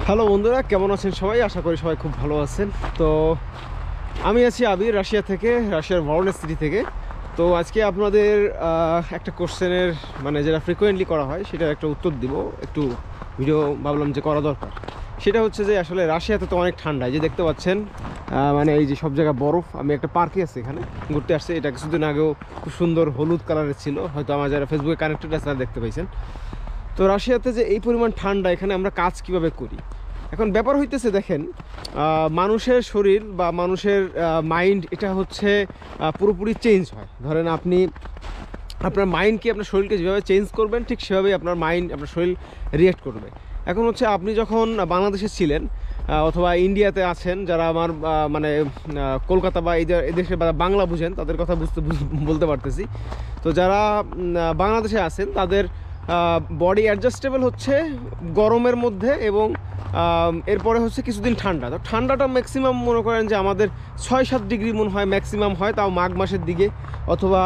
Hello বন্ধুরা, কেমন আছেন সবাই? আশা করি সবাই খুব ভালো আছেন। তো আমি আছি আবির, রাশিয়া থেকে, রাশিয়ার ভরনেস সিটি থেকে। তো আজকে আপনাদের একটা কোশ্চেনের মানে যেটা ফ্রিকোয়েন্টলি করা হয় সেটার একটা উত্তর দিব। একটু ভিডিও ভাবলাম যে করা দরকার। সেটা হচ্ছে যে আসলে রাশিয়াতে তো অনেক ঠান্ডা, যে দেখতে পাচ্ছেন মানে এই যে সব জায়গায় বরফ। আমি একটা পার্কে আছি, এখানে ঘুরতে আসছি। এটা কিছুদিন আগেও খুব সুন্দর হলুদ কালারের ছিল, হয়তো আমার যারা ফেসবুকে কানেক্টেড আছে তারা দেখতে পাইছেন। তো রাশিয়াতে যে এই পরিমাণ ঠান্ডা, এখানে আমরা কাজ কিভাবে করি? এখন ব্যাপার হইতেছে, দেখেন, মানুষের শরীর বা মানুষের মাইন্ড এটা হচ্ছে পুরোপুরি চেঞ্জ হয়। ধরেন আপনি আপনার মাইন্ডকে, আপনার শরীরকে যেভাবে চেঞ্জ করবেন, ঠিক সেভাবেই আপনার মাইন্ড, আপনার শরীর রিয়েক্ট করবে। এখন হচ্ছে আপনি যখন বাংলাদেশে ছিলেন অথবা ইন্ডিয়াতে আছেন, যারা আমার মানে কলকাতা বা এই দেশে বাংলা বুঝেন তাদের কথা বলতে পারতেছি। তো যারা বাংলাদেশে আছেন তাদের বডি অ্যাডজাস্টেবল হচ্ছে গরমের মধ্যে, এবং এরপরে হচ্ছে কিছুদিন ঠান্ডা। তো ঠান্ডাটা ম্যাক্সিমাম মনে করেন যে আমাদের 6-7 ডিগ্রি মনে হয় ম্যাক্সিমাম হয়, তাও মাঘ মাসের দিকে অথবা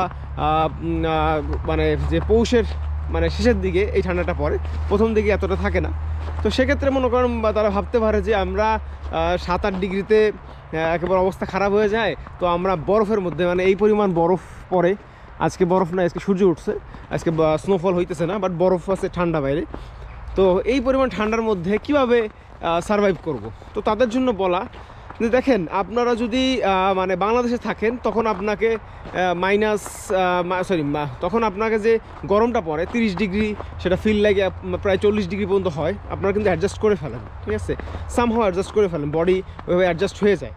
মানে যে পৌষের মানে শেষের দিকে এই ঠান্ডাটা পড়ে, প্রথম দিকে এতটা থাকে না। তো সেক্ষেত্রে মনে করেন বা তারা ভাবতে পারে যে আমরা 7-8 ডিগ্রিতে একেবারে অবস্থা খারাপ হয়ে যায়, তো আমরা বরফের মধ্যে, মানে এই পরিমাণ বরফ পড়ে। আজকে বরফ না, আজকে সূর্য উঠছে, আজকে স্নোফল হইতেছে না, বাট বরফ আছে ঠান্ডা বাইরে। তো এই পরিমাণ ঠান্ডার মধ্যে কিভাবে সারভাইভ করব? তো তাদের জন্য বলা যে দেখেন, আপনারা যদি মানে বাংলাদেশে থাকেন, তখন আপনাকে তখন আপনাকে যে গরমটা পড়ে 30 ডিগ্রি, সেটা ফিল লাগে প্রায় 40 ডিগ্রি পর্যন্ত হয়, আপনারা কিন্তু অ্যাডজাস্ট করে ফেলেন, ঠিক আছে? সামহাও অ্যাডজাস্ট করে ফেলেন, বডি ওইভাবে অ্যাডজাস্ট হয়ে যায়।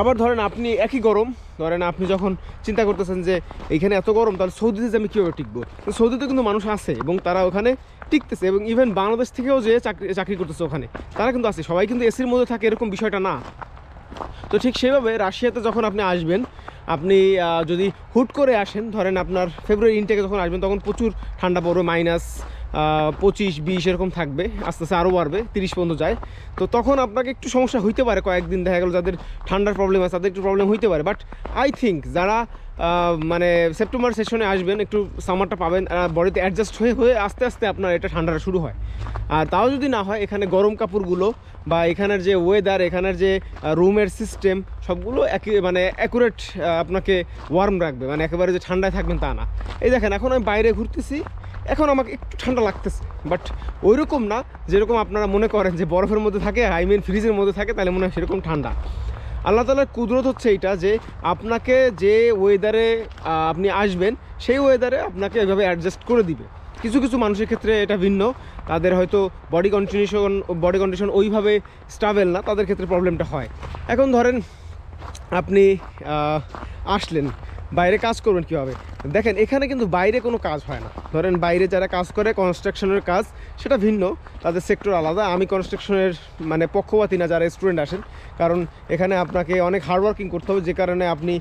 আবার ধরেন আপনি একই গরম, ধরেন আপনি যখন চিন্তা করতেছেন যে এইখানে এত গরম, তাহলে সৌদিতে যে আমি কীভাবে টিকবো? তো সৌদিতে কিন্তু মানুষ আছে এবং তারা ওখানে টিকতেছে, এবং ইভেন বাংলাদেশ থেকেও যে চাকরি করতেছে ওখানে, তারা কিন্তু আছে। সবাই কিন্তু এসির মধ্যে থাকে এরকম বিষয়টা না। তো ঠিক সেভাবে রাশিয়াতে যখন আপনি আসবেন, আপনি যদি হুট করে আসেন, ধরেন আপনার ফেব্রুয়ারি ইনটেকে যখন আসবেন, তখন প্রচুর ঠান্ডা পড়বে, -25-20 এরকম থাকবে, আস্তে আস্তে আরও বাড়বে, 30 পর্যন্ত যায়। তো তখন আপনাকে একটু সমস্যা হইতে পারে, কয়েকদিন দেখা গেল যাদের ঠান্ডার প্রবলেম আছে তাদের একটু প্রবলেম হইতে পারে। বাট আই থিঙ্ক যারা মানে সেপ্টেম্বর সেশনে আসবেন, একটু সামারটা পাবেন, বডিতে অ্যাডজাস্ট হয়ে হয়ে আস্তে আস্তে আপনার এটা ঠান্ডাটা শুরু হয়। আর তাও যদি না হয়, এখানে গরম কাপড়গুলো বা এখানের যে ওয়েদার, এখানের যে রুমের সিস্টেম, সবগুলো মানে অ্যাকুরেট আপনাকে ওয়ার্ম রাখবে, মানে একেবারে যে ঠান্ডায় থাকবেন তা না। এই দেখেন, এখন আমি বাইরে ঘুরতেছি, এখন আমাকে একটু ঠান্ডা লাগতেছে, বাট ওই রকম না যেরকম আপনারা মনে করেন যে বরফের মধ্যে থাকে, ফ্রিজের মধ্যে থাকে, তাহলে মনে হয় সেরকম ঠান্ডা। আল্লাহ তাআলার কুদরত হচ্ছে এইটা, যে আপনাকে যে ওয়েদারে আপনি আসবেন, সেই ওয়েদারে আপনাকে এভাবে অ্যাডজাস্ট করে দিবে। কিছু কিছু মানুষের ক্ষেত্রে এটা ভিন্ন, তাদের হয়তো বডি কন্ডিশন ওইভাবে স্টাবেল না, তাদের ক্ষেত্রে প্রবলেমটা হয়। এখন ধরেন আপনি আসলেন, বাইরে কাজ করবেন কীভাবে? দেখেন, এখানে কিন্তু বাইরে কোনো কাজ হয় না। ধরেন বাইরে যারা কাজ করে কনস্ট্রাকশনের কাজ, সেটা ভিন্ন, তাদের সেক্টর আলাদা। আমি কনস্ট্রাকশনের মানে পক্ষপাতী না যারা স্টুডেন্ট আসেন, কারণ এখানে আপনাকে অনেক হার্ডওয়ার্কিং করতে হবে, যে কারণে আপনি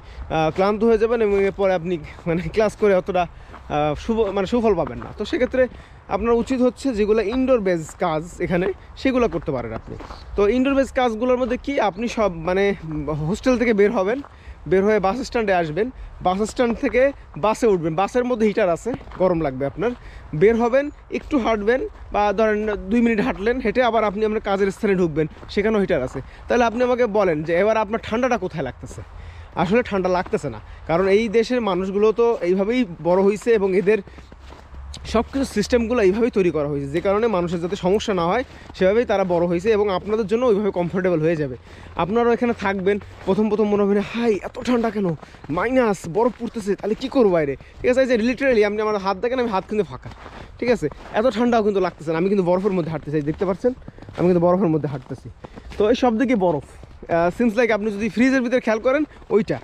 ক্লান্ত হয়ে যাবেন এবং এরপরে আপনি মানে ক্লাস করে অতটা সুফল পাবেন না। তো সেক্ষেত্রে আপনার উচিত হচ্ছে যেগুলো ইনডোর বেস কাজ এখানে, সেগুলো করতে পারেন আপনি। তো ইনডোর বেস কাজগুলোর মধ্যে কি, আপনি সব মানে হোস্টেল থেকে বের হবেন, বের হয়ে বাস স্ট্যান্ডে আসবেন, বাস স্ট্যান্ড থেকে বাসে উঠবেন, বাসের মধ্যে হিটার আছে, গরম লাগবে আপনার, বের হবেন, একটু হাঁটবেন, বা ধরেন 2 মিনিট হাঁটলেন, হেঁটে আবার আপনি আপনার কাজের স্থানে ঢুকবেন, সেখানেও হিটার আছে। তাহলে আপনি আমাকে বলেন যে এবার আপনার ঠান্ডাটা কোথায় লাগতেছে? আসলে ঠান্ডা লাগতেছে না, কারণ এই দেশের মানুষগুলো তো এইভাবেই বড় হয়েছে, এবং এদের সব কিছু সিস্টেমগুলো এইভাবেই তৈরি করা হয়েছে, যে কারণে মানুষের যাতে সমস্যা না হয় সেভাবেই তারা বড় হয়েছে, এবং আপনাদের জন্য ওইভাবে কমফোর্টেবল হয়ে যাবে। আপনারাও এখানে থাকবেন, প্রথম মনে হবে হাই এত ঠান্ডা কেন, মাইনাস, বরফ পড়তেছে, তাহলে কী করবো বাইরে? ঠিক আছে, যে লিটারেলি আপনি আমার হাত দেখেন, আমি হাত কিন্তু ফাঁকা, ঠিক আছে, এত ঠান্ডাও কিন্তু লাগতেছে না। আমি কিন্তু বরফের মধ্যে হাঁটতেছি, দেখতে পাচ্ছেন, আমি কিন্তু বরফের মধ্যে হাঁটতেছি। তো এই সব দিকে বরফ, সিন্স লাইক আপনি যদি ফ্রিজের ভিতরে খেয়াল করেন ওইটা।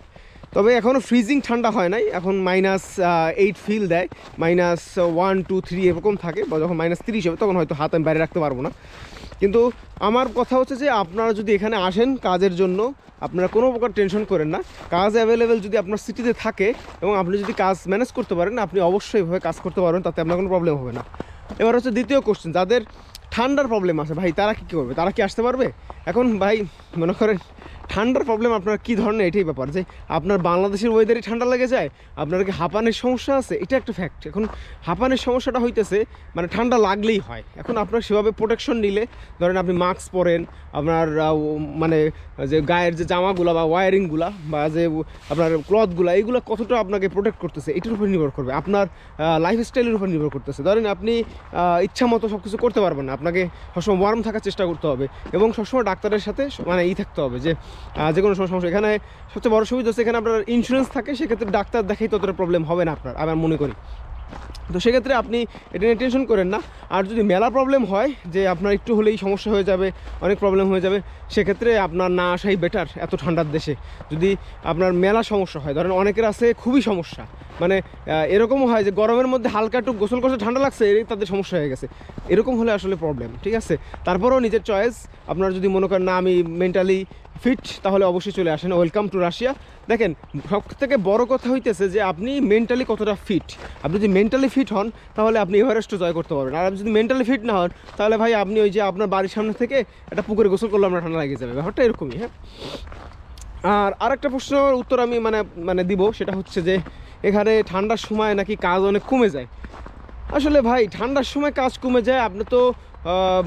তবে এখনও ফ্রিজিং ঠান্ডা হয় নাই, এখন -8 ফিল দেয়, -1, 2, 3 এরকম থাকে, বা যখন -30 হবে তখন হয়তো হাত আমি বাইরে রাখতে পারবো না। কিন্তু আমার কথা হচ্ছে যে আপনারা যদি এখানে আসেন কাজের জন্য, আপনারা কোনো প্রকার টেনশন করেন না। কাজ অ্যাভেলেবেল যদি আপনার সিটিতে থাকে এবং আপনি যদি কাজ ম্যানেজ করতে পারেন, আপনি অবশ্যই এভাবে কাজ করতে পারবেন, তাতে আপনার কোনো প্রবলেম হবে না। এবার হচ্ছে দ্বিতীয় কোশ্চেন, যাদের ঠান্ডার প্রবলেম আছে ভাই, তারা কী করবে? তারা কি আসতে পারবে? এখন ভাই মনে করেন ঠান্ডার প্রবলেম আপনার কী ধরনের, এটাই ব্যাপার যে আপনার বাংলাদেশের ওয়েদারই ঠান্ডা লেগে যায়, আপনার কি হাঁপানির সমস্যা আছে, এটা একটা ফ্যাক্ট। এখন হাঁপানির সমস্যাটা হইতেছে মানে ঠান্ডা লাগলেই হয়। এখন আপনার সেভাবে প্রোটেকশন নিলে, ধরেন আপনি মাস্ক পরেন, আপনার মানে যে গায়ের যে জামাগুলো বা ওয়ারিংগুলা বা যে আপনার ক্লথগুলো, এইগুলো কতটা আপনাকে প্রোটেক্ট করতেছে এটার উপর নির্ভর করবে, আপনার লাইফস্টাইলের উপর নির্ভর করতেছে। ধরেন আপনি ইচ্ছা মতো সব কিছু করতে পারবেন না, আপনাকে সবসময় ওয়ার্ম থাকার চেষ্টা করতে হবে এবং সবসময় ডাক্তারের সাথে মানে থাকতে হবে যে কোনো সমস্যা। এখানে সবচেয়ে বড় সুবিধা হচ্ছে এখানে আপনার ইন্স্যুরেন্স থাকে, সেক্ষেত্রে ডাক্তার দেখাই ততটা প্রবলেম হবে না আপনার, আমি মনে করি। তো সেক্ষেত্রে আপনি এটা নিয়ে টেনশন করেন না। আর যদি মেলা প্রবলেম হয় যে আপনার একটু হলেই সমস্যা হয়ে যাবে, অনেক প্রবলেম হয়ে যাবে, সেক্ষেত্রে আপনার না আসাই বেটার এত ঠান্ডার দেশে। যদি আপনার মেলা সমস্যা হয়, ধরেন অনেকের আছে খুবই সমস্যা, মানে এরকমও হয় যে গরমের মধ্যে হালকা একটু গোসল করতে ঠান্ডা লাগছে, এই তাদের সমস্যা হয়ে গেছে, এরকম হলে আসলে প্রবলেম। ঠিক আছে, তারপরেও নিজের চয়েস, আপনার যদি মনে করেন না আমি মেন্টালি ফিট, তাহলে অবশ্যই চলে আসেন, ওয়েলকাম টু রাশিয়া। দেখেন সব থেকে বড় কথা হইতেছে যে আপনি মেন্টালি কতটা ফিট। আপনি যদি মেন্টালি ফিট হন তাহলে আপনি এভারেস্টও জয় করতে পারবেন। আর আপনি যদি মেন্টালি ফিট না হন তাহলে ভাই আপনি ওই যে আপনার বাড়ির সামনে থেকে একটা পুকুরে গোসল করলে আপনার ঠান্ডা লেগে যাবে, ব্যাপারটা এরকমই। হ্যাঁ, আর আরেকটা প্রশ্নের উত্তর আমি মানে দিব, সেটা হচ্ছে যে এখানে ঠান্ডার সময় নাকি কাজ অনেক কমে যায়। আসলে ভাই ঠান্ডার সময় কাজ কমে যায়, আপনি তো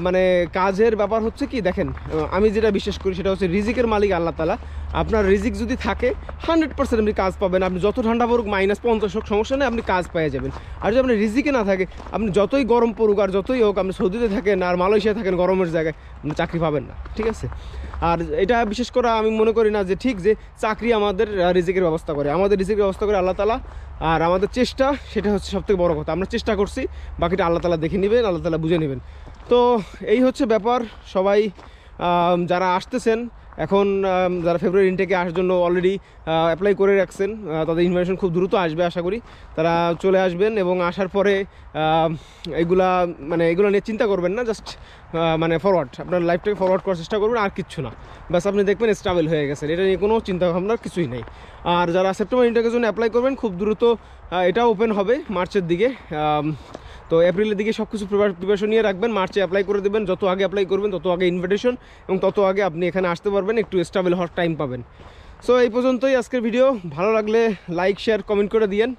মানে কাজের ব্যাপার হচ্ছে কি, দেখেন আমি যেটা বিশ্বাস করি সেটা হচ্ছে রিজিকের মালিক আল্লাহ তাআলা। আপনার রিজিক যদি থাকে 100% আপনি কাজ পাবেন, আপনি যত ঠান্ডা পড়ুক -50 হোক সমস্যা নেই, আপনি কাজ পেয়ে যাবেন। আর যদি আপনি রিজিকে না থাকে, আপনি যতই গরম পড়ুক আর যতই হোক, আপনি সৌদিতে থাকেন আর মালয়েশিয়া থাকেন গরমের জায়গায়, আপনি চাকরি পাবেন না। ঠিক আছে, আর এটা বিশেষ করে আমি মনে করি না যে ঠিক যে চাকরি আমাদের রিজিকের ব্যবস্থা করে, আমাদের রিজিকের ব্যবস্থা করে আল্লাহ তাআলা। আর আমাদের চেষ্টা, সেটা হচ্ছে সবথেকে বড় কথা, আমরা চেষ্টা করছি, বাকিটা আল্লাহ তাআলা দেখে নেবেন, আল্লাহ তাআলা বুঝে নেবেন। তো এই হচ্ছে ব্যাপার। সবাই যারা আসতেছেন এখন, যারা ফেব্রুয়ারি ইনটেকে আসার জন্য অলরেডি অ্যাপ্লাই করে রাখছেন, তাদের ইনফরমেশন খুব দ্রুত আসবে, আশা করি তারা চলে আসবেন। এবং আসার পরে এগুলো নিয়ে চিন্তা করবেন না, জাস্ট মানে ফরওয়ার্ড, আপনার লাইফটাকে ফরওয়ার্ড করার চেষ্টা করবেন, আর কিচ্ছু না। বাস আপনি দেখবেন স্টেবল হয়ে গেছেন, এটা নিয়ে কোনো চিন্তা ভাবনার কিছুই নেই। আর যারা সেপ্টেম্বর ইনটেকের জন্য অ্যাপ্লাই করবেন, খুব দ্রুত এটা ওপেন হবে মার্চের দিকে। তো এপ্রিলের দিকে সব কিছু প্রিপারেশন নিয়ে রাখবেন, মার্চে অ্যাপ্লাই করে দেবেন। যত আগে অ্যাপ্লাই করবেন তত আগে ইনভিটেশন, এবং তত আগে আপনি এখানে আসতে পারবেন, একটু স্টেবল হওয়ার টাইম পাবেন। সো এই পর্যন্তই আজকের ভিডিও। ভালো লাগলে লাইক, শেয়ার, কমেন্ট করে দিয়েন,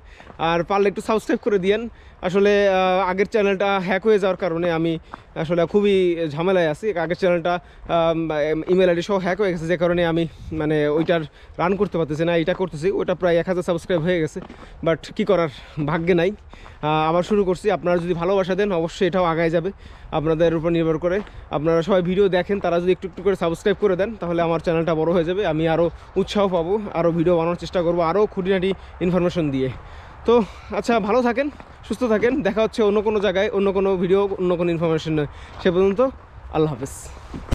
আর পারলে একটু সাবস্ক্রাইব করে দিয়েন। আসলে আগের চ্যানেলটা হ্যাক হয়ে যাওয়ার কারণে আমি আসলে খুবই ঝামেলায় আছি। আগের চ্যানেলটা ইমেল আইডি সহ হ্যাক হয়ে গেছে, যে কারণে আমি মানে ওইটার রান করতে পারতেছি না। এটা করতেছি, ওইটা প্রায় 1000 সাবস্ক্রাইব হয়ে গেছে, বাট কী করার, ভাগ্যে নাই। আবার শুরু করছি। আপনারা যদি ভালোবাসা দেন অবশ্যই এটাও আগায় যাবে, আপনাদের উপর নির্ভর করে। আপনারা সবাই ভিডিও দেখেন, তারা যদি একটু একটু করে সাবস্ক্রাইব করে দেন তাহলে আমার চ্যানেলটা বড় হয়ে যাবে, আমি আরও উৎসাহ পাবো, আরও ভিডিও বানানোর চেষ্টা করবো, আরও খুঁটিনাটি ইনফরমেশন দিয়ে। তো আচ্ছা, ভালো থাকেন, সুস্থ থাকেন, দেখা হচ্ছে অন্য কোনো জায়গায়, অন্য কোনো ভিডিও, অন্য কোনো ইনফরমেশন। সে পর্যন্ত আল্লাহ হাফেজ।